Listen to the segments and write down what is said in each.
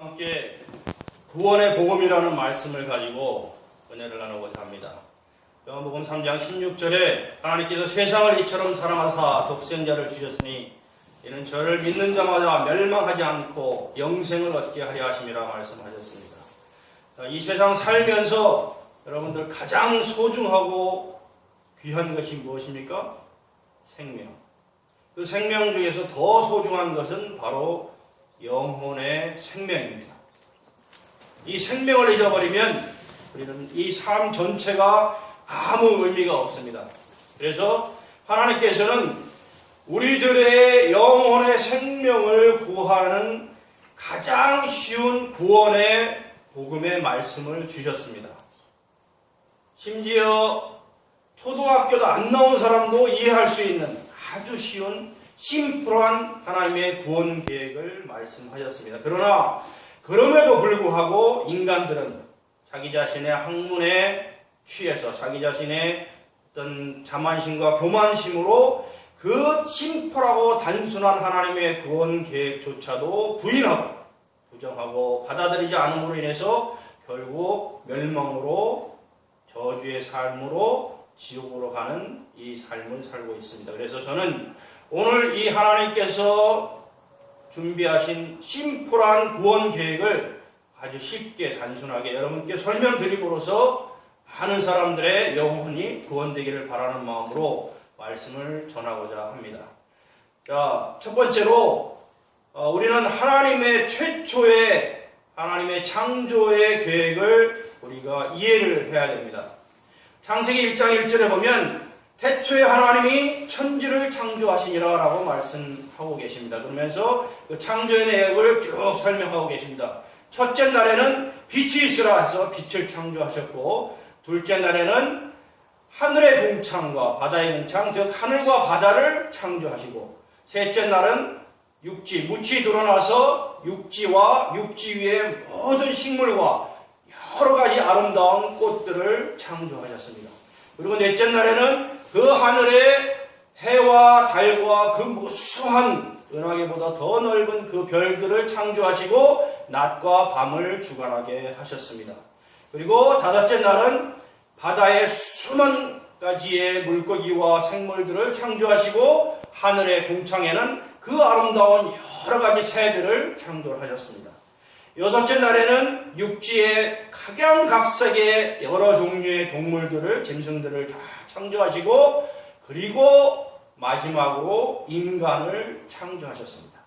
함께 구원의 복음이라는 말씀을 가지고 은혜를 나누고자 합니다. 요한복음 3장 16절에 하나님께서 세상을 이처럼 사랑하사 독생자를 주셨으니 이는 저를 믿는 자마다 멸망하지 않고 영생을 얻게 하려 하심이라 말씀하셨습니다. 이 세상 살면서 여러분들 가장 소중하고 귀한 것이 무엇입니까? 생명. 그 생명 중에서 더 소중한 것은 바로 영혼의 생명입니다. 이 생명을 잊어버리면 우리는 이 삶 전체가 아무 의미가 없습니다. 그래서 하나님께서는 우리들의 영혼의 생명을 구하는 가장 쉬운 구원의 복음의 말씀을 주셨습니다. 심지어 초등학교도 안 나온 사람도 이해할 수 있는 아주 쉬운 심플한 하나님의 구원 계획을 말씀하셨습니다. 그러나 그럼에도 불구하고 인간들은 자기 자신의 학문에 취해서 자기 자신의 어떤 자만심과 교만심으로 그 심플하고 단순한 하나님의 구원 계획조차도 부인하고 부정하고 받아들이지 않음으로 인해서 결국 멸망으로 저주의 삶으로 지옥으로 가는 이 삶을 살고 있습니다. 그래서 저는 오늘 이 하나님께서 준비하신 심플한 구원 계획을 아주 쉽게 단순하게 여러분께 설명드림으로써 많은 사람들의 영혼이 구원되기를 바라는 마음으로 말씀을 전하고자 합니다. 자, 첫 번째로 우리는 하나님의 최초의 하나님의 창조의 계획을 우리가 이해를 해야 됩니다. 창세기 1장 1절에 보면 태초에 하나님이 천지를 창조하시니라 라고 말씀하고 계십니다. 그러면서 그 창조의 내역을 쭉 설명하고 계십니다. 첫째 날에는 빛이 있으라 해서 빛을 창조하셨고, 둘째 날에는 하늘의 궁창과 바다의 궁창, 즉 하늘과 바다를 창조하시고, 셋째 날은 육지, 묻이 드러나서 육지와 육지 위의 모든 식물과 여러 가지 아름다운 꽃들을 창조하셨습니다. 그리고 넷째 날에는 그 하늘의 해와 달과 그 무수한 은하계보다 더 넓은 그 별들을 창조하시고 낮과 밤을 주관하게 하셨습니다. 그리고 다섯째 날은 바다의 수만 가지의 물고기와 생물들을 창조하시고 하늘의 궁창에는 그 아름다운 여러 가지 새들을 창조하셨습니다. 여섯째 날에는 육지의 각양각색의 여러 종류의 동물들을, 짐승들을 다 창조하시고, 그리고 마지막으로 인간을 창조하셨습니다.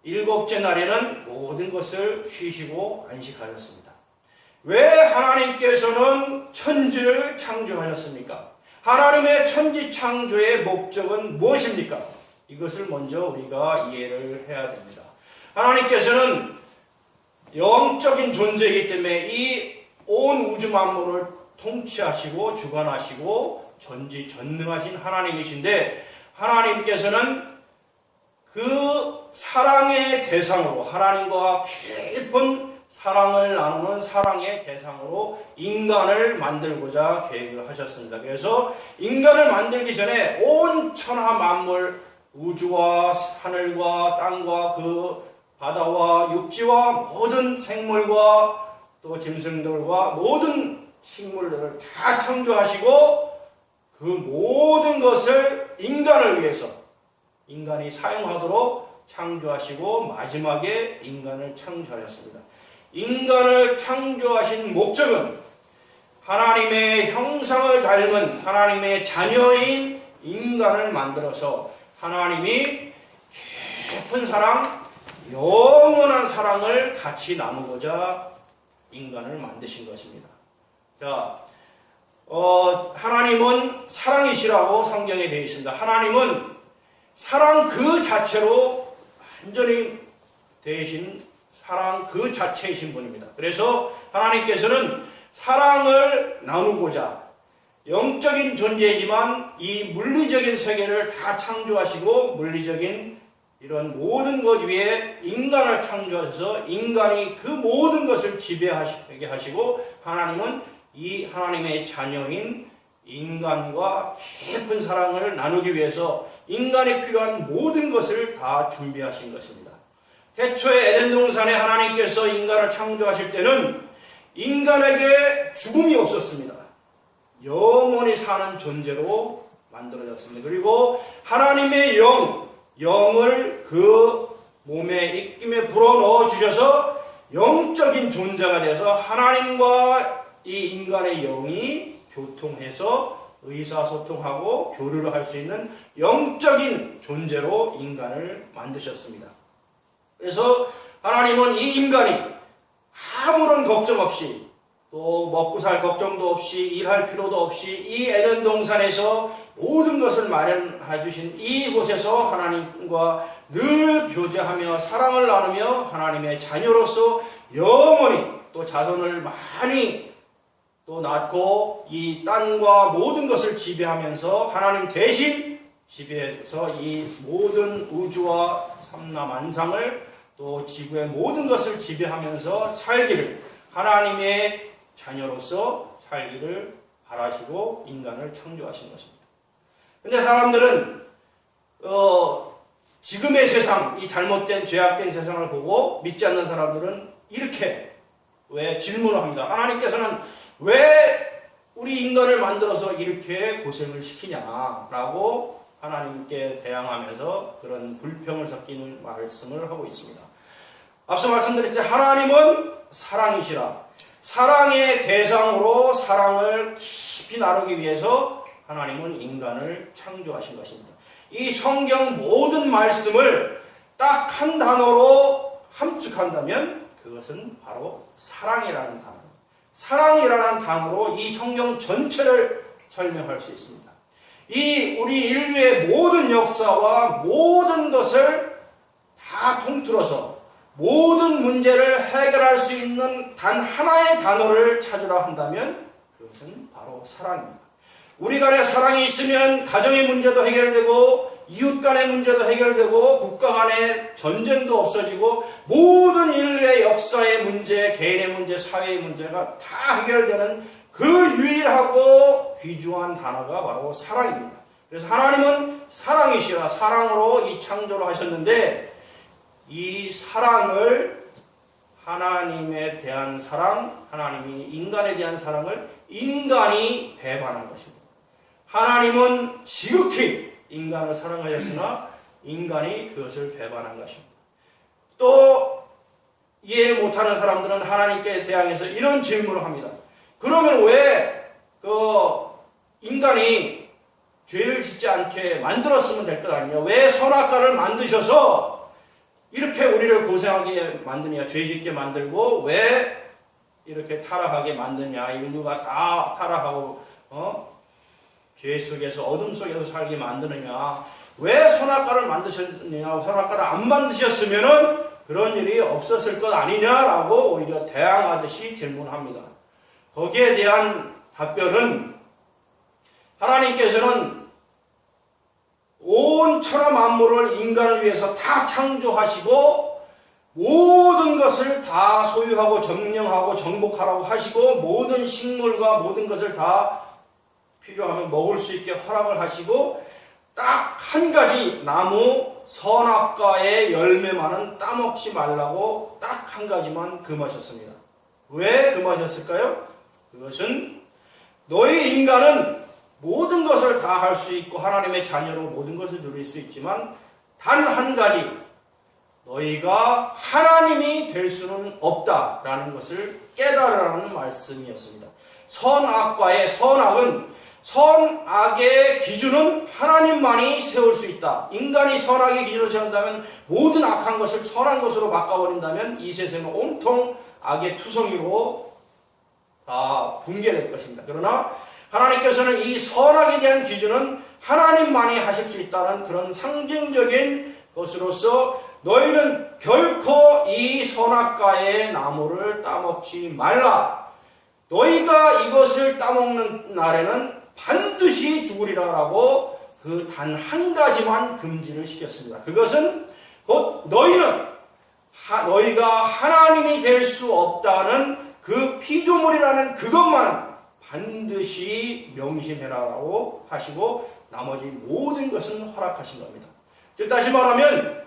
일곱째 날에는 모든 것을 쉬시고 안식하셨습니다. 왜 하나님께서는 천지를 창조하셨습니까? 하나님의 천지 창조의 목적은 무엇입니까? 이것을 먼저 우리가 이해를 해야 됩니다. 하나님께서는 영적인 존재이기 때문에 이 온 우주 만물을 통치하시고 주관하시고 전지전능하신 하나님이신데, 하나님께서는 그 사랑의 대상으로, 하나님과 깊은 사랑을 나누는 사랑의 대상으로 인간을 만들고자 계획을 하셨습니다. 그래서 인간을 만들기 전에 온 천하 만물, 우주와 하늘과 땅과 그 바다와 육지와 모든 생물과 또 짐승들과 모든 식물들을 다 창조하시고, 그 모든 것을 인간을 위해서 인간이 사용하도록 창조하시고 마지막에 인간을 창조하셨습니다. 인간을 창조하신 목적은 하나님의 형상을 닮은 하나님의 자녀인 인간을 만들어서 하나님이 깊은 사랑, 영원한 사랑을 같이 나누고자 인간을 만드신 것입니다. 자, 하나님은 사랑이시라고 성경에 되어 있습니다. 하나님은 사랑 그 자체로 완전히 되신 사랑 그 자체이신 분입니다. 그래서 하나님께서는 사랑을 나누고자 영적인 존재이지만 이 물리적인 세계를 다 창조하시고 물리적인 이런 모든 것 위에 인간을 창조하셔서 인간이 그 모든 것을 지배하게 하시고, 하나님은 이 하나님의 자녀인 인간과 깊은 사랑을 나누기 위해서 인간이 필요한 모든 것을 다 준비하신 것입니다. 태초에 에덴 동산에 하나님께서 인간을 창조하실 때는 인간에게 죽음이 없었습니다. 영원히 사는 존재로 만들어졌습니다. 그리고 하나님의 영을 그 몸에 입김에 불어넣어 주셔서 영적인 존재가 되어서 하나님과 이 인간의 영이 교통해서 의사소통하고 교류를 할 수 있는 영적인 존재로 인간을 만드셨습니다. 그래서 하나님은 이 인간이 아무런 걱정 없이 또 먹고 살 걱정도 없이 일할 필요도 없이 이 에덴 동산에서 모든 것을 마련해 주신 이곳에서 하나님과 늘 교제하며 사랑을 나누며 하나님의 자녀로서 영원히 또 자손을 많이 또 낳고 이 땅과 모든 것을 지배하면서 하나님 대신 지배해서 이 모든 우주와 삼라만상을 또 지구의 모든 것을 지배하면서 살기를 하나님의 자녀로서 살기를 바라시고 인간을 창조하신 것입니다. 근데 사람들은 지금의 세상, 이 잘못된 죄악된 세상을 보고 믿지 않는 사람들은 이렇게 왜 질문을 합니다. 하나님께서는 왜 우리 인간을 만들어서 이렇게 고생을 시키냐라고 하나님께 대항하면서 그런 불평을 섞이는 말씀을 하고 있습니다. 앞서 말씀드렸듯이 하나님은 사랑이시라. 사랑의 대상으로 사랑을 깊이 나누기 위해서 하나님은 인간을 창조하신 것입니다. 이 성경 모든 말씀을 딱 한 단어로 함축한다면 그것은 바로 사랑이라는 단어. 사랑이라는 단어로 이 성경 전체를 설명할 수 있습니다. 이 우리 인류의 모든 역사와 모든 것을 다 통틀어서 모든 문제를 해결할 수 있는 단 하나의 단어를 찾으라 한다면 그것은 바로 사랑입니다. 우리 간에 사랑이 있으면 가정의 문제도 해결되고 이웃 간의 문제도 해결되고 국가 간의 전쟁도 없어지고 모든 인류의 역사의 문제, 개인의 문제, 사회의 문제가 다 해결되는 그 유일하고 귀중한 단어가 바로 사랑입니다. 그래서 하나님은 사랑이시라 사랑으로 이 창조를 하셨는데 이 사랑을 하나님에 대한 사랑, 하나님이 인간에 대한 사랑을 인간이 배반한 것입니다. 하나님은 지극히 인간을 사랑하였으나 인간이 그것을 배반한 것입니다. 또 이해를 못하는 사람들은 하나님께 대항해서 이런 질문을 합니다. 그러면 왜 인간이 죄를 짓지 않게 만들었으면 될 것 아니냐? 왜 선악과를 만드셔서 이렇게 우리를 고생하게 만드냐? 죄 짓게 만들고 왜 이렇게 타락하게 만드냐? 인류가 다 타락하고 죄 속에서 어둠 속에서 살게 만드느냐? 왜 선악과를 만드셨느냐? 선악과를 안 만드셨으면은 그런 일이 없었을 것 아니냐라고 오히려 대항하듯이 질문합니다. 거기에 대한 답변은 하나님께서는 온 천하 만물을 인간을 위해서 다 창조하시고 모든 것을 다 소유하고 점령하고 정복하라고 하시고 모든 식물과 모든 것을 다 필요하면 먹을 수 있게 허락을 하시고 딱 한 가지 나무 선악과의 열매만은 따먹지 말라고 딱 한 가지만 금하셨습니다. 왜 금하셨을까요? 그것은 너희 인간은 모든 것을 다 할 수 있고 하나님의 자녀로 모든 것을 누릴 수 있지만 단 한 가지 너희가 하나님이 될 수는 없다라는 것을 깨달으라는 말씀이었습니다. 선악과의 선악의 기준은 하나님만이 세울 수 있다. 인간이 선악의 기준을 세운다면 모든 악한 것을 선한 것으로 바꿔버린다면 이 세상은 온통 악의 투성이로 다 붕괴될 것입니다. 그러나 하나님께서는 이 선악에 대한 기준은 하나님만이 하실 수 있다는 그런 상징적인 것으로서 너희는 결코 이 선악과의 나무를 따먹지 말라. 너희가 이것을 따먹는 날에는 반드시 죽으리라라고 그 단 한 가지만 금지를 시켰습니다. 그것은 곧 너희가 하나님이 될 수 없다는 그 피조물이라는 그것만은 반드시 명심해라라고 하시고 나머지 모든 것은 허락하신 겁니다. 즉 다시 말하면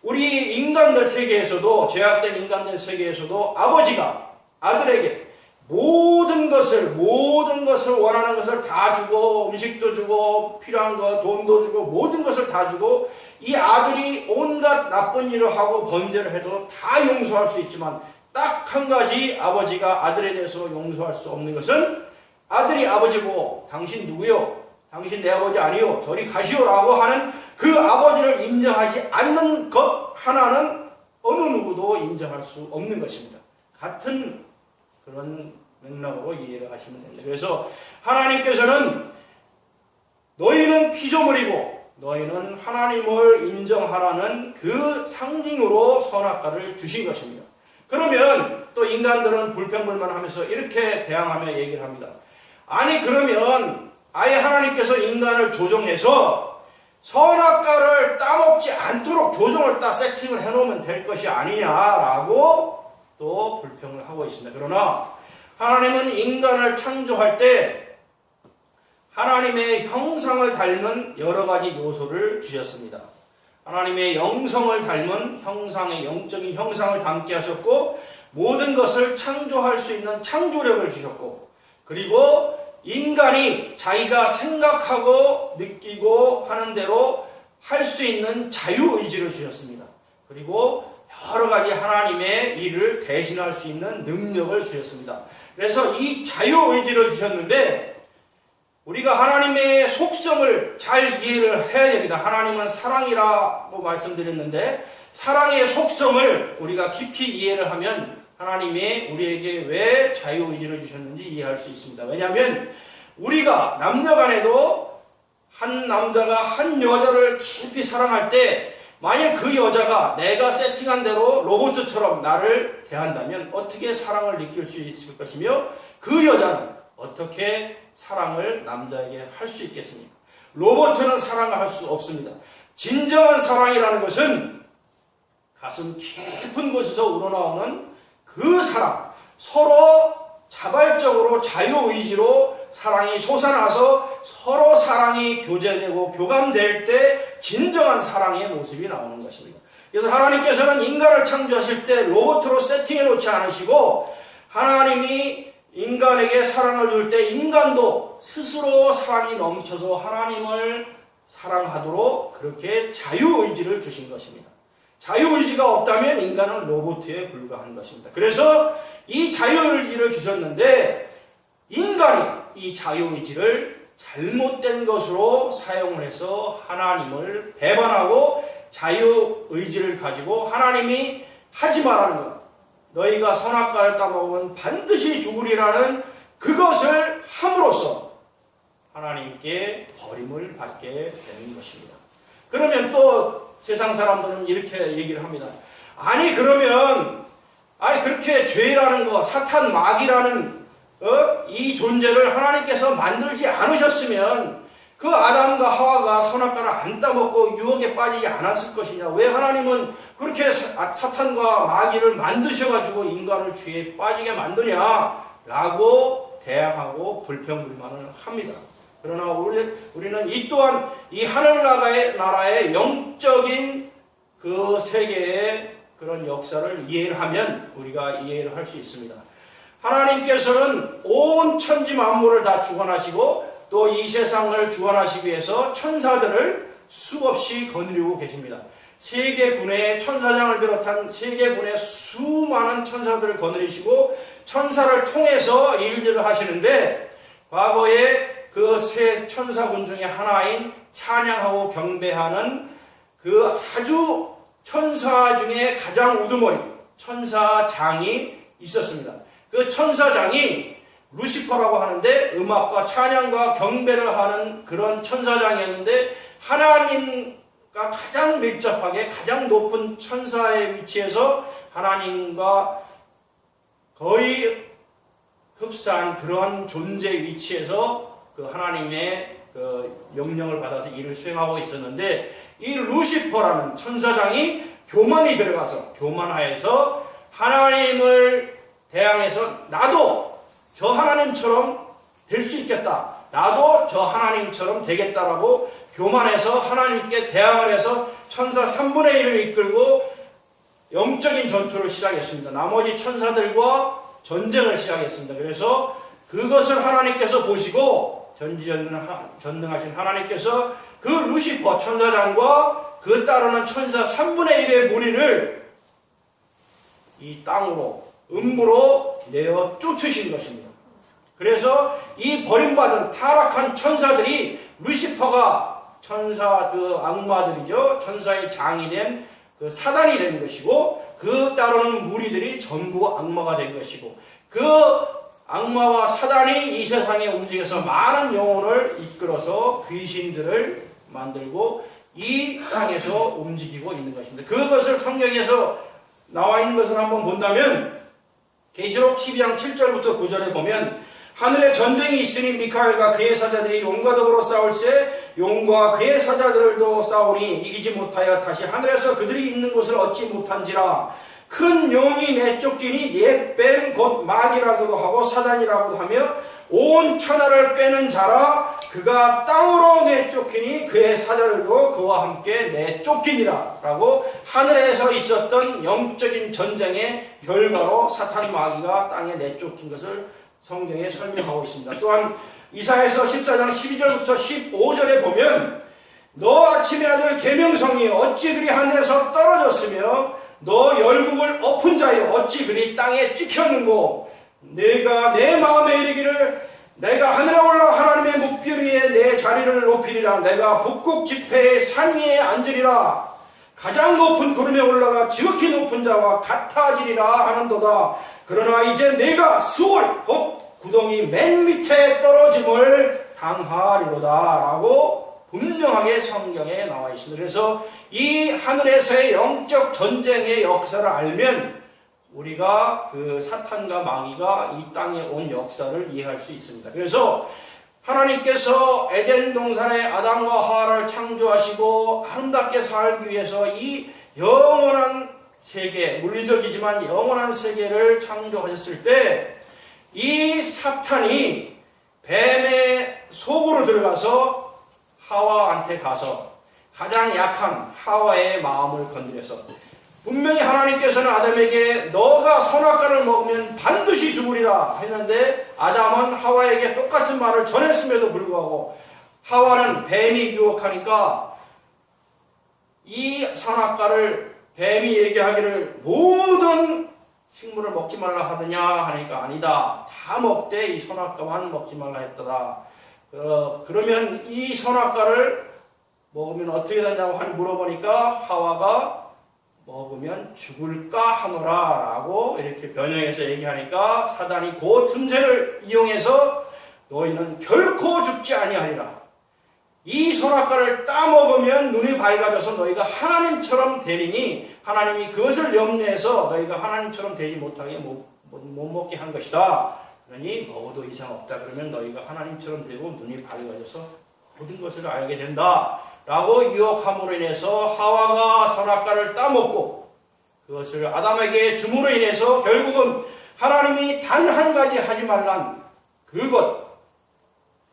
우리 인간들 세계에서도, 죄악된 인간들 세계에서도 아버지가 아들에게 모든 것을 원하는 것을 다 주고, 음식도 주고, 필요한 것, 돈도 주고, 모든 것을 다 주고, 이 아들이 온갖 나쁜 일을 하고 범죄를 해도 다 용서할 수 있지만, 딱 한 가지 아버지가 아들에 대해서 용서할 수 없는 것은, 아들이 아버지 보고 당신 누구요? 당신 내 아버지 아니요? 저리 가시오라고 하는 그 아버지를 인정하지 않는 것 하나는 어느 누구도 인정할 수 없는 것입니다. 같은 그런 맥락으로 이해를 하시면 됩니다. 그래서 하나님께서는 너희는 피조물이고 너희는 하나님을 인정하라는 그 상징으로 선악과를 주신 것입니다. 그러면 또 인간들은 불평불만하면서 이렇게 대항하며 얘기를 합니다. 아니 그러면 아예 하나님께서 인간을 조종해서 선악과를 따먹지 않도록 조종을 세팅을 해놓으면 될 것이 아니냐라고 또 불평을 하고 있습니다. 그러나 하나님은 인간을 창조할 때 하나님의 형상을 닮은 여러 가지 요소를 주셨습니다. 하나님의 영성을 닮은 형상의 영적인 형상을 담게 하셨고, 모든 것을 창조할 수 있는 창조력을 주셨고, 그리고 인간이 자기가 생각하고 느끼고 하는 대로 할 수 있는 자유의지를 주셨습니다. 그리고 여러 가지 하나님의 일을 대신할 수 있는 능력을 주셨습니다. 그래서 이 자유의지를 주셨는데, 우리가 하나님의 속성을 잘 이해를 해야 됩니다. 하나님은 사랑이라고 말씀드렸는데, 사랑의 속성을 우리가 깊이 이해를 하면 하나님이 우리에게 왜 자유의지를 주셨는지 이해할 수 있습니다. 왜냐하면 우리가 남녀간에도 한 남자가 한 여자를 깊이 사랑할 때, 만일 그 여자가 내가 세팅한 대로 로봇처럼 나를 대한다면 어떻게 사랑을 느낄 수 있을 것이며, 그 여자는 어떻게 사랑을 남자에게 할 수 있겠습니까? 로봇은 사랑을 할 수 없습니다. 진정한 사랑이라는 것은 가슴 깊은 곳에서 우러나오는 그 사랑, 서로 자발적으로 자유의지로 사랑이 솟아나서 서로 사랑이 교제되고 교감될 때 진정한 사랑의 모습이 나오는 것입니다. 그래서 하나님께서는 인간을 창조하실 때 로봇으로 세팅해 놓지 않으시고, 하나님이 인간에게 사랑을 줄 때 인간도 스스로 사랑이 넘쳐서 하나님을 사랑하도록 그렇게 자유의지를 주신 것입니다. 자유의지가 없다면 인간은 로봇에 불과한 것입니다. 그래서 이 자유의지를 주셨는데, 인간이 이 자유의지를 잘못된 것으로 사용을 해서 하나님을 배반하고, 자유의지를 가지고 하나님이 하지 말라는 것, 너희가 선악과를 따먹으면 반드시 죽으리라는 그것을 함으로써 하나님께 버림을 받게 되는 것입니다. 그러면 또 세상 사람들은 이렇게 얘기를 합니다. 아니 그러면 그렇게 죄라는 거, 사탄 마귀라는 이 존재를 하나님께서 만들지 않으셨으면 그 아담과 하와가 선악과를 안 따먹고 유혹에 빠지지 않았을 것이냐? 왜 하나님은 그렇게 사탄과 마귀를 만드셔가지고 인간을 죄에 빠지게 만드냐? 라고 대항하고 불평불만을 합니다. 그러나 우리는 이 또한 이 하늘나라의 영적인 그 세계의 그런 역사를 이해를 하면 우리가 이해를 할 수 있습니다. 하나님께서는 온 천지 만물을 다 주관하시고 또 이 세상을 주관하시기 위해서 천사들을 수없이 거느리고 계십니다. 세계군의 천사장을 비롯한 세계군의 수많은 천사들을 거느리시고 천사를 통해서 일들을 하시는데, 과거에 그 세 천사군 중에 하나인 찬양하고 경배하는 그 아주 천사 중에 가장 우두머리 천사장이 있었습니다. 그 천사장이 루시퍼라고 하는데 음악과 찬양과 경배를 하는 그런 천사장이었는데, 하나님과 가장 밀접하게 가장 높은 천사의 위치에서 하나님과 거의 흡사한 그러한 존재의 위치에서 그 하나님의 그 명령을 받아서 일을 수행하고 있었는데, 이 루시퍼라는 천사장이 교만이 들어가서 교만하여서 하나님을 대항해서 나도 저 하나님처럼 될 수 있겠다 나도 저 하나님처럼 되겠다라고 교만해서 하나님께 대항을 해서 천사 3분의 1을 이끌고 영적인 전투를 시작했습니다. 나머지 천사들과 전쟁을 시작했습니다. 그래서 그것을 하나님께서 보시고 전능하신 하나님께서 그 루시퍼 천사장과 그 따르는 천사 3분의 1의 무리를 이 땅으로 음부로 내어 쫓으신 것입니다. 그래서 이 버림받은 타락한 천사들이 루시퍼가 천사 그 악마들이죠. 천사의 장이 된 그 사단이 된 것이고 그 따르는 무리들이 전부 악마가 된 것이고 그 악마와 사단이 이 세상에 움직여서 많은 영혼을 이끌어서 귀신들을 만들고 이 땅에서 움직이고 있는 것입니다. 그것을 성경에서 나와 있는 것을 한번 본다면 계시록 12장 7절부터 9절에 보면 하늘에 전쟁이 있으니 미카엘과 그의 사자들이 용과 더불어 싸울세 용과 그의 사자들도 싸우니 이기지 못하여 다시 하늘에서 그들이 있는 곳을 얻지 못한지라 큰 용이 내쫓기니 옛뱀 곧 마귀라고도 하고 사단이라고도 하며 온 천하를 꿰는 자라 그가 땅으로 내쫓기니 그의 사자들도 그와 함께 내쫓기니라 라고 하늘에서 있었던 영적인 전쟁의 결과로 사탄 마귀가 땅에 내쫓긴 것을 성경에 설명하고 있습니다. 또한 이사야서 14장 12절부터 15절에 보면 너 아침의 아들 계명성이 어찌 그리 하늘에서 떨어졌으며 너 열국을 엎은 자여 어찌 그리 땅에 찍혔는고 내가 내 마음에 이르기를 내가 하늘에 올라 하나님의 묵비를 위해 내 자리를 높이리라 내가 북극 지폐의 산 위에 앉으리라 가장 높은 구름에 올라가 지극히 높은 자와 같아지리라 하는도다. 그러나 이제 내가 수월 곧 구덩이 맨 밑에 떨어짐을 당하리로다 라고 분명하게 성경에 나와 있습니다. 그래서 이 하늘에서의 영적 전쟁의 역사를 알면 우리가 그 사탄과 마귀가 이 땅에 온 역사를 이해할 수 있습니다. 그래서 하나님께서 에덴 동산에 아담과 하와를 창조하시고 아름답게 살기 위해서 이 영원한 세계, 물리적이지만 영원한 세계를 창조하셨을 때 이 사탄이 뱀의 속으로 들어가서 하와한테 가서 가장 약한 하와의 마음을 건드려서 분명히 하나님께서는 아담에게 너가 선악과를 먹으면 반드시 죽으리라 했는데 아담은 하와에게 똑같은 말을 전했음에도 불구하고 하와는 뱀이 유혹하니까 이 선악과를 뱀이 얘기하기를 모든 식물을 먹지 말라 하더냐 하니까 아니다. 다 먹되 이 선악과만 먹지 말라 했더라. 그러면 이 선악과를 먹으면 어떻게 되냐고 물어보니까 하와가 먹으면 죽을까 하노라 라고 이렇게 변형해서 얘기하니까 사단이 그 틈새를 이용해서 너희는 결코 죽지 아니하리라. 이 선악과를 따먹으면 눈이 밝아져서 너희가 하나님처럼 되리니 하나님이 그것을 염려해서 너희가 하나님처럼 되지 못하게 못 먹게 한 것이다. 그러니 먹어도 이상 없다. 그러면 너희가 하나님처럼 되고 눈이 밝아져서 모든 것을 알게 된다. 라고 유혹함으로 인해서 하와가 선악과를 따먹고 그것을 아담에게 줌으로 인해서 결국은 하나님이 단 한 가지 하지 말란 그것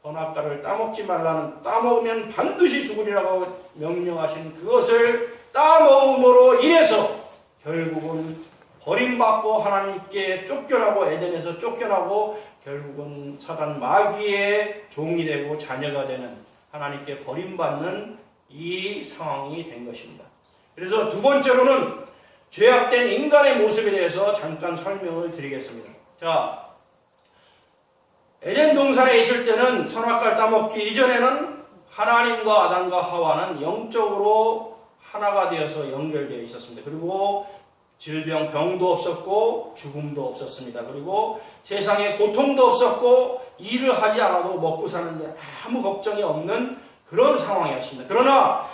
선악과를 따먹지 말라는 따먹으면 반드시 죽으리라고 명령하신 그것을 따먹음으로 인해서 결국은 버림받고 하나님께 쫓겨나고 에덴에서 쫓겨나고 결국은 사단 마귀의 종이 되고 자녀가 되는 하나님께 버림받는 이 상황이 된 것입니다. 그래서 두 번째로는 죄악된 인간의 모습에 대해서 잠깐 설명을 드리겠습니다. 자, 에덴 동산에 있을 때는 선악과를 따먹기 이전에는 하나님과 아담과 하와는 영적으로 하나가 되어서 연결되어 있었습니다. 그리고 질병, 병도 없었고 죽음도 없었습니다. 그리고 세상에 고통도 없었고 일을 하지 않아도 먹고 사는데 아무 걱정이 없는 그런 상황이었습니다. 그러나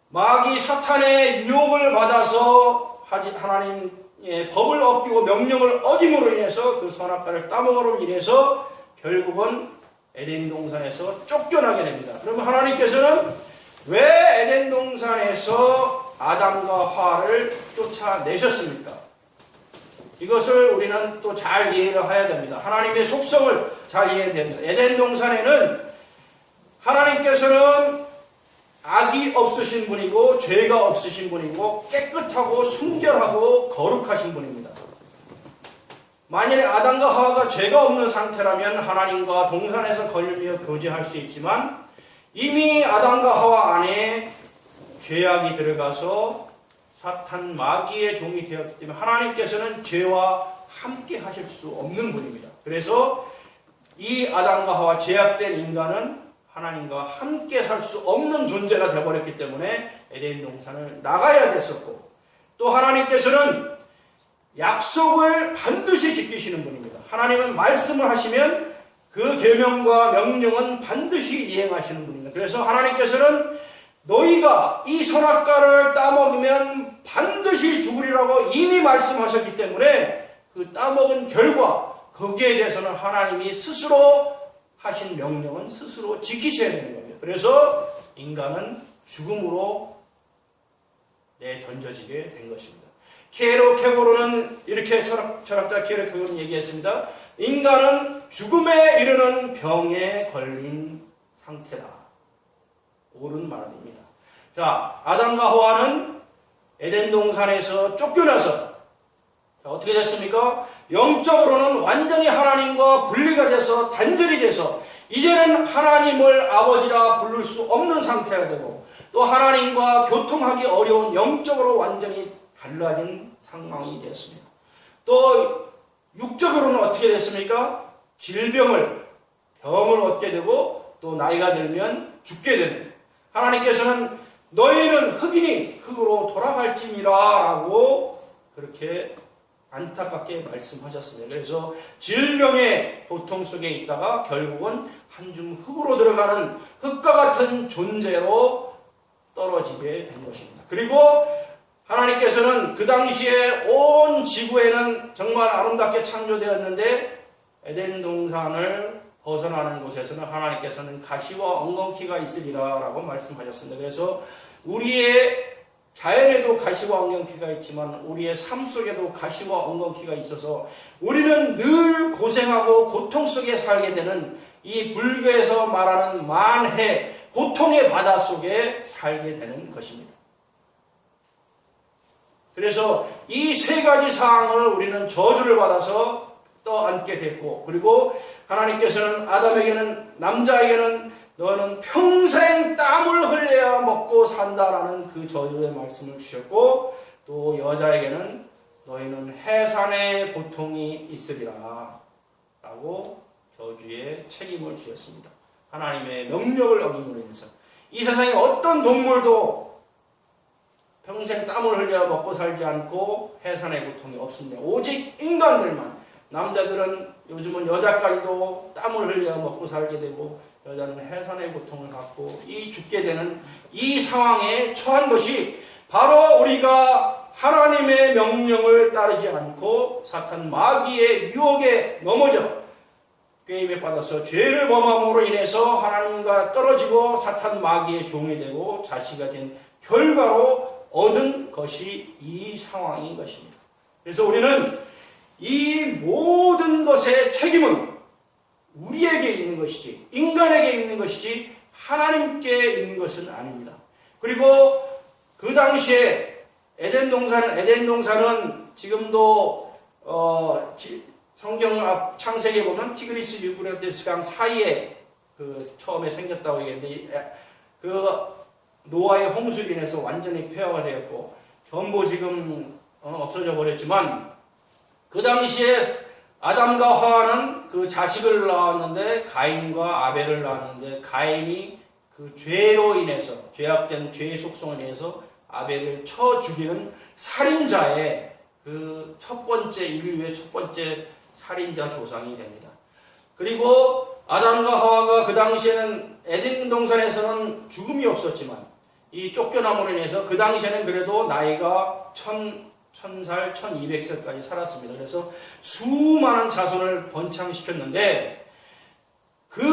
마귀 사탄의 유혹을 받아서 하나님의 법을 어기고 명령을 어김으로 인해서 그 선악과를 따먹으로 인해서 결국은 에덴 동산에서 쫓겨나게 됩니다. 그러면 하나님께서는 왜 에덴 동산에서 아담과 하와를 쫓아내셨습니까? 이것을 우리는 또 잘 이해를 해야 됩니다. 하나님의 속성을 잘 이해해야 됩니다. 에덴 동산에는 하나님께서는 악이 없으신 분이고 죄가 없으신 분이고 깨끗하고 순결하고 거룩하신 분입니다. 만일에 아담과 하와가 죄가 없는 상태라면 하나님과 동산에서 걸리며 교제할 수 있지만 이미 아담과 하와 안에 죄악이 들어가서 사탄 마귀의 종이 되었기 때문에 하나님께서는 죄와 함께 하실 수 없는 분입니다. 그래서 이 아담과 하와 죄악된 인간은 하나님과 함께 살 수 없는 존재가 되어버렸기 때문에 에덴 동산을 나가야 됐었고, 또 하나님께서는 약속을 반드시 지키시는 분입니다. 하나님은 말씀을 하시면 그 계명과 명령은 반드시 이행하시는 분입니다. 그래서 하나님께서는 너희가 이 선악과를 따먹으면 반드시 죽으리라고 이미 말씀하셨기 때문에 그 따먹은 결과 거기에 대해서는 하나님이 스스로 하신 명령은 스스로 지키셔야 되는 겁니다. 그래서 인간은 죽음으로 내던져지게 된 것입니다. 케로케고로는 이렇게 철학자 케로케고로는 얘기했습니다. 인간은 죽음에 이르는 병에 걸린 상태다. 옳은 말입니다. 자, 아담과 하와는 에덴 동산에서 쫓겨나서 어떻게 됐습니까? 영적으로는 완전히 하나님과 분리가 돼서 단절이 돼서 이제는 하나님을 아버지라 부를 수 없는 상태가 되고 또 하나님과 교통하기 어려운 영적으로 완전히 갈라진 상황이 됐습니다. 또 육적으로는 어떻게 됐습니까? 병을 얻게 되고 또 나이가 들면 죽게 되는, 하나님께서는 너희는 흑인이 흙으로 돌아갈지니라 라고 그렇게 안타깝게 말씀하셨습니다. 그래서 질병의 고통 속에 있다가 결국은 한 줌 흙으로 들어가는 흙과 같은 존재로 떨어지게 된 것입니다. 그리고 하나님께서는 그 당시에 온 지구에는 정말 아름답게 창조되었는데 에덴 동산을 벗어나는 곳에서는 하나님께서는 가시와 엉겅퀴가 있으리라 라고 말씀하셨습니다. 그래서 우리의 자연에도 가시와 엉겅퀴가 있지만 우리의 삶 속에도 가시와 엉겅퀴가 있어서 우리는 늘 고생하고 고통 속에 살게 되는 이 불교에서 말하는 만해, 고통의 바다 속에 살게 되는 것입니다. 그래서 이 세 가지 사항을 우리는 저주를 받아서 떠안게 됐고, 그리고 하나님께서는 아담에게는, 남자에게는 너는 평생 땀을 흘려야 먹고 산다라는 그 저주의 말씀을 주셨고, 또 여자에게는 너희는 해산의 고통이 있으리라 라고 저주의 책임을 주셨습니다. 하나님의 명령을 어김으로 인해서 이 세상에 어떤 동물도 평생 땀을 흘려 먹고 살지 않고 해산의 고통이 없습니다. 오직 인간들만, 남자들은 요즘은 여자까지도 땀을 흘려 먹고 살게 되고 여자는 해산의 고통을 갖고 죽게 되는 이 상황에 처한 것이 바로 우리가 하나님의 명령을 따르지 않고 사탄 마귀의 유혹에 넘어져 꾀임에 빠져서 죄를 범함으로 인해서 하나님과 떨어지고 사탄 마귀의 종이 되고 자식이 된 결과로 얻은 것이 이 상황인 것입니다. 그래서 우리는 이 모든 것의 책임은 우리에게 있는 것이지 인간에게 있는 것이지 하나님께 있는 것은 아닙니다. 그리고 그 당시에 에덴 동산은 지금도 성경 앞 창세기에 보면 티그리스 유브라데스 강 사이에 처음에 생겼다고 얘기했는데 노아의 홍수로 인해서 완전히 폐허가 되었고 전부 지금 없어져 버렸지만, 그 당시에 아담과 하와는 그 자식을 낳았는데 가인과 아벨을 낳았는데 가인이 그 죄로 인해서 죄악된 죄의 속성을 인해서 아벨을 쳐 죽이는 살인자의 그 첫 번째 인류의 첫 번째 살인자 조상이 됩니다. 그리고 아담과 하와가 그 당시에는 에덴 동산에서는 죽음이 없었지만 이 쫓겨남으로 인해서 그 당시에는 그래도 나이가 1000살, 1200살까지 살았습니다. 그래서 수많은 자손을 번창시켰는데 그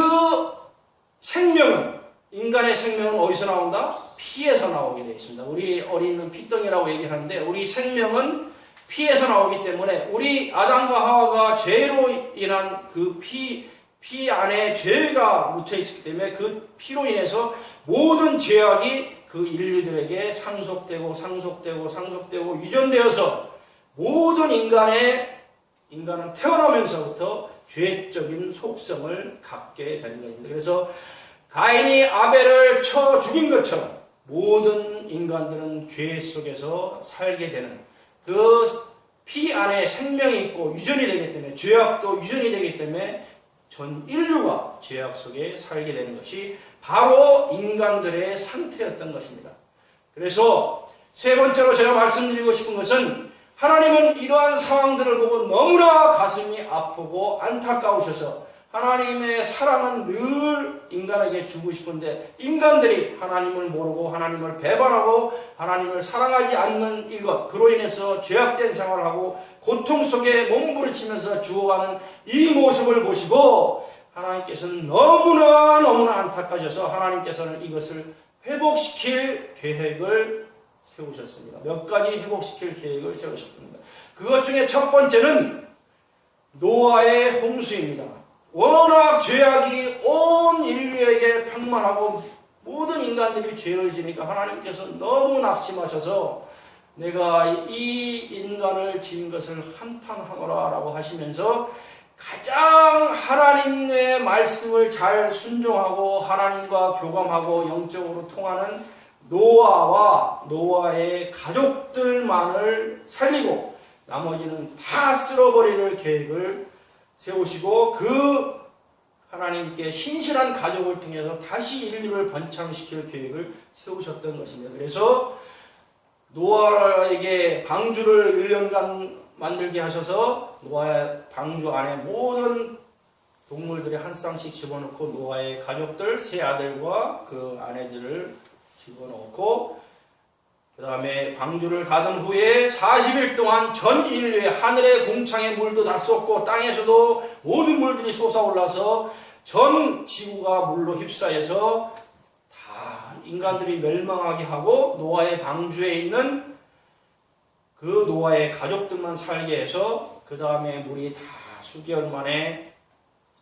생명은, 인간의 생명은 어디서 나온다? 피에서 나오게 되어 있습니다. 우리 어린이는 피덩이라고 얘기하는데 우리 생명은 피에서 나오기 때문에 우리 아담과 하와가 죄로 인한 그 피 안에 죄가 묻혀 있기 때문에 그 피로 인해서 모든 죄악이 그 인류들에게 상속되고 유전되어서 모든 인간은 태어나면서부터 죄적인 속성을 갖게 되는 것입니다. 그래서 가인이 아벨을 쳐 죽인 것처럼 모든 인간들은 죄 속에서 살게 되는 그 피 안에 생명이 있고 유전이 되기 때문에 죄악도 유전이 되기 때문에 전 인류가 죄악 속에 살게 되는 것이 바로 인간들의 상태였던 것입니다. 그래서 세 번째로 제가 말씀드리고 싶은 것은 하나님은 이러한 상황들을 보고 너무나 가슴이 아프고 안타까우셔서 하나님의 사랑은 늘 인간에게 주고 싶은데 인간들이 하나님을 모르고 하나님을 배반하고 하나님을 사랑하지 않는 이것, 그로 인해서 죄악된 생활을 하고 고통 속에 몸부림치면서 죽어가는 이 모습을 보시고 하나님께서는 너무나 안타까워져서 하나님께서는 이것을 회복시킬 계획을 세우셨습니다. 몇 가지 회복시킬 계획을 세우셨습니다. 그것 중에 첫 번째는 노아의 홍수입니다. 워낙 죄악이 온 인류에게 평만하고 모든 인간들이 죄를 지니까 하나님께서 너무 낙심하셔서 내가 이 인간을 지은 것을 한탄하노라 라고 하시면서 가장 하나님의 말씀을 잘 순종하고 하나님과 교감하고 영적으로 통하는 노아와 노아의 가족들만을 살리고 나머지는 다 쓸어버리는 계획을 세우시고 그 하나님께 신실한 가족을 통해서 다시 인류를 번창시킬 계획을 세우셨던 것입니다. 그래서 노아에게 방주를 1년간 만들게 하셔서 노아의 방주 안에 모든 동물들이 한 쌍씩 집어넣고 노아의 가족들, 세 아들과 그 아내들을 집어넣고 그 다음에 방주를 닫은 후에 40일 동안 전 인류의 하늘의 공창의 물도 다 쏟고 땅에서도 모든 물들이 솟아올라서 전 지구가 물로 휩싸여서 다 인간들이 멸망하게 하고 노아의 방주에 있는 그 노아의 가족들만 살게 해서 그 다음에 물이 다 수개월 만에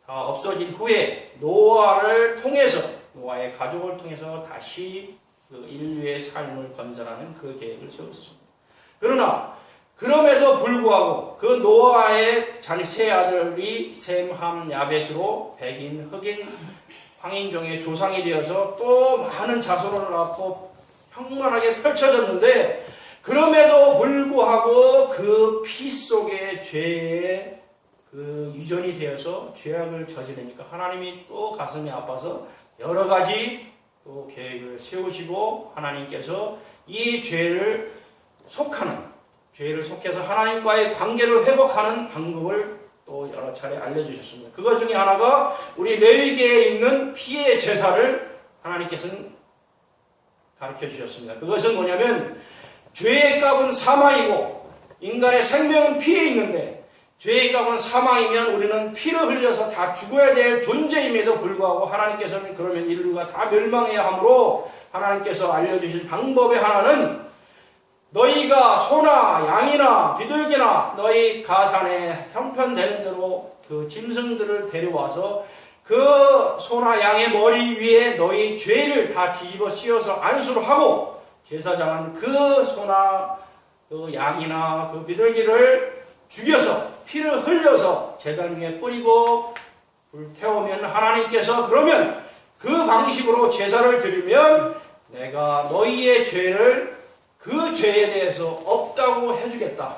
다 없어진 후에 노아를 통해서 노아의 가족을 통해서 다시 그 인류의 삶을 건설하는 그 계획을 세웠습니다. 그러나 그럼에도 불구하고 그 노아의 자기 세 아들이 셈, 함, 야벳으로 백인, 흑인, 황인종의 조상이 되어서 또 많은 자손을 낳고 평만하게 펼쳐졌는데 그럼에도 불구하고 그 피 속에 죄의 그 유전이 되어서 죄악을 저지르니까 하나님이 또 가슴이 아파서 여러 가지 또 계획을 세우시고 하나님께서 이 죄를 속해서 하나님과의 관계를 회복하는 방법을 또 여러 차례 알려주셨습니다. 그것 중에 하나가 우리 레위기에 있는 피의 제사를 하나님께서는 가르쳐 주셨습니다. 그것은 뭐냐면 죄의 값은 사망이고 인간의 생명은 피에 있는데 죄의 값은 사망이면 우리는 피를 흘려서 다 죽어야 될 존재임에도 불구하고 하나님께서는 그러면 인류가 다 멸망해야 하므로 하나님께서 알려주신 방법의 하나는 너희가 소나 양이나 비둘기나 너희 가산에 형편되는 대로 그 짐승들을 데려와서 그 소나 양의 머리 위에 너희 죄를 다 뒤집어 씌워서 안수를 하고 제사장은 그 소나 그 양이나 그 비둘기를 죽여서 피를 흘려서 제단 위에 뿌리고 불태우면 하나님께서 그러면 그 방식으로 제사를 드리면 내가 너희의 죄를 그 죄에 대해서 없다고 해주겠다.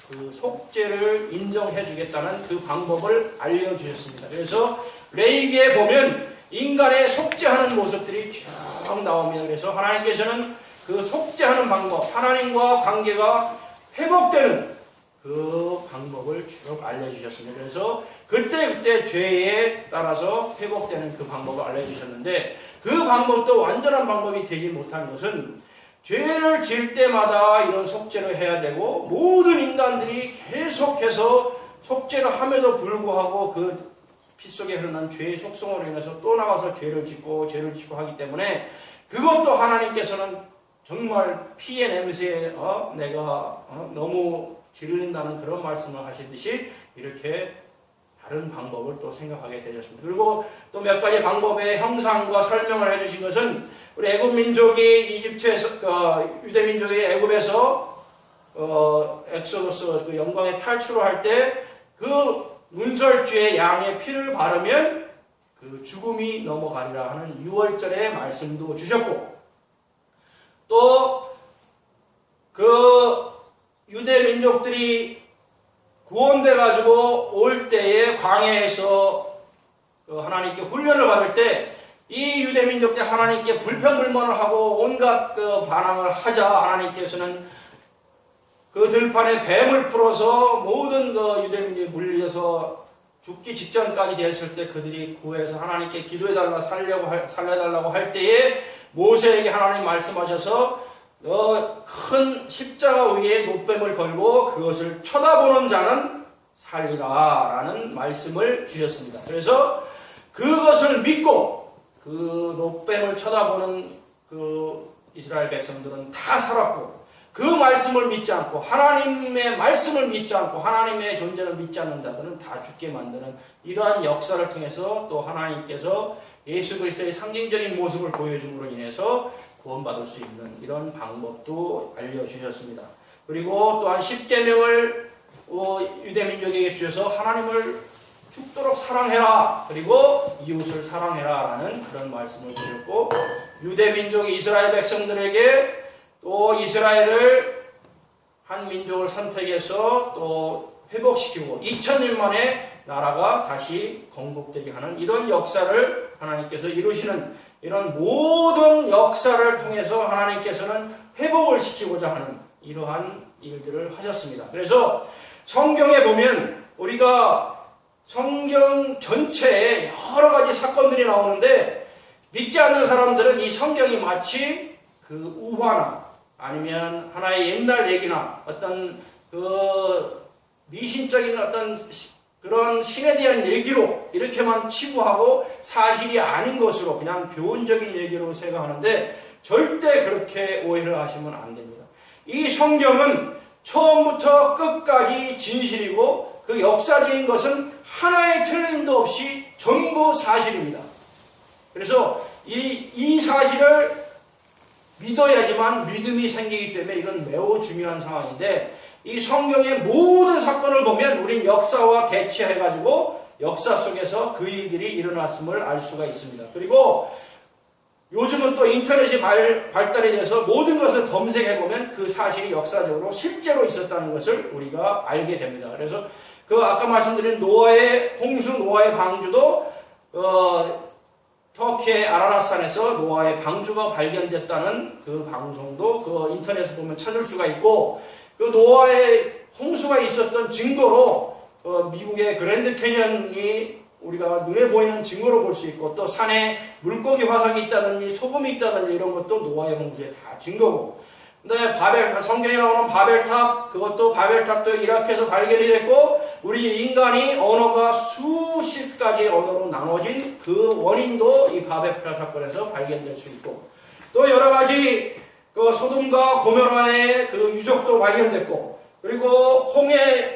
그 속죄를 인정해주겠다는 그 방법을 알려주셨습니다. 그래서 레위기에 보면 인간의 속죄하는 모습들이 쭉 나옵니다. 그래서 하나님께서는 그 속죄하는 방법, 하나님과 관계가 회복되는 그 방법을 쭉 알려주셨습니다. 그래서 그때 죄에 따라서 회복되는 그 방법을 알려주셨는데 그 방법도 완전한 방법이 되지 못한 것은 죄를 지을 때마다 이런 속죄를 해야 되고 모든 인간들이 계속해서 속죄를 함에도 불구하고 그 피 속에 흐르는 죄의 속성으로 인해서 또 나가서 죄를 짓고 하기 때문에 그것도 하나님께서는 정말 피의 냄새에 내가 너무 질린다는 그런 말씀을 하시듯이 이렇게 다른 방법을 또 생각하게 되셨습니다. 그리고 또 몇 가지 방법의 형상과 설명을 해주신 것은 우리 애굽 민족이 이집트에서 유대 민족이 애굽에서 엑소더스 그 영광의 탈출을 할 때 그 문설주에 양의 피를 바르면 그 죽음이 넘어가리라 하는 유월절의 말씀도 주셨고, 또 그 유대 민족들이 구원돼 가지고 올 때에 광야에서 하나님께 훈련을 받을 때 이 유대 민족들 하나님께 불평불만을 하고 온갖 그 반항을 하자 하나님께서는 그 들판에 뱀을 풀어서 모든 그 유대 민족이 물려서 죽기 직전까지 됐을 때 그들이 구해서 하나님께 기도해달라 살려달라고 할 때에 모세에게 하나님 말씀하셔서 큰 십자가 위에 노뱀을 걸고 그것을 쳐다보는 자는 살리라 라는 말씀을 주셨습니다. 그래서 그것을 믿고 그 노뱀을 쳐다보는 그 이스라엘 백성들은 다 살았고, 그 말씀을 믿지 않고 하나님의 말씀을 믿지 않고 하나님의 존재를 믿지 않는 자들은 다 죽게 만드는 이러한 역사를 통해서 또 하나님께서 예수 그리스도의 상징적인 모습을 보여줌으로 인해서 구원받을 수 있는 이런 방법도 알려주셨습니다. 그리고 또한 십계명을 유대민족에게 주셔서 하나님을 죽도록 사랑해라, 그리고 이웃을 사랑해라 라는 그런 말씀을 주셨고, 유대민족이 이스라엘 백성들에게 또 이스라엘을 한 민족을 선택해서 또 회복시키고 2000년 만에 나라가 다시 건국되게 하는 이런 역사를 하나님께서 이루시는 이런 모든 역사를 통해서 하나님께서는 회복을 시키고자 하는 이러한 일들을 하셨습니다. 그래서 성경에 보면 우리가 성경 전체에 여러 가지 사건들이 나오는데 믿지 않는 사람들은 이 성경이 마치 그 우화나 아니면 하나의 옛날 얘기나 어떤 그 미신적인 어떤 그런 신에 대한 얘기로 이렇게만 치부하고 사실이 아닌 것으로 그냥 교훈적인 얘기로 생각하는데 절대 그렇게 오해를 하시면 안 됩니다. 이 성경은 처음부터 끝까지 진실이고 그 역사적인 것은 하나의 틀림도 없이 전부 사실입니다. 그래서 이 사실을 믿어야지만 믿음이 생기기 때문에 이건 매우 중요한 상황인데, 이 성경의 모든 사건을 보면 우린 역사와 대치해가지고 역사 속에서 그 일들이 일어났음을 알 수가 있습니다. 그리고 요즘은 또 인터넷이 발달이 돼서 모든 것을 검색해보면 그 사실이 역사적으로 실제로 있었다는 것을 우리가 알게 됩니다. 그래서 그 아까 말씀드린 노아의 홍수, 노아의 방주도 터키의 아라랏산에서 노아의 방주가 발견됐다는 그 방송도 그 인터넷에 보면 찾을 수가 있고, 그 노아의 홍수가 있었던 증거로 미국의 그랜드 캐년이 우리가 눈에 보이는 증거로 볼 수 있고, 또 산에 물고기 화석이 있다든지 소금이 있다든지 이런 것도 노아의 홍수의 다 증거고, 근데 성경에 나오는 바벨탑, 그것도 바벨탑도 이라크에서 발견이 됐고, 우리 인간이 언어가 수십 가지 언어로 나눠진 그 원인도 이 바벨탑 사건에서 발견될 수 있고, 또 여러 가지 그 소돔과 고모라의 그 유적도 발견됐고, 그리고 홍해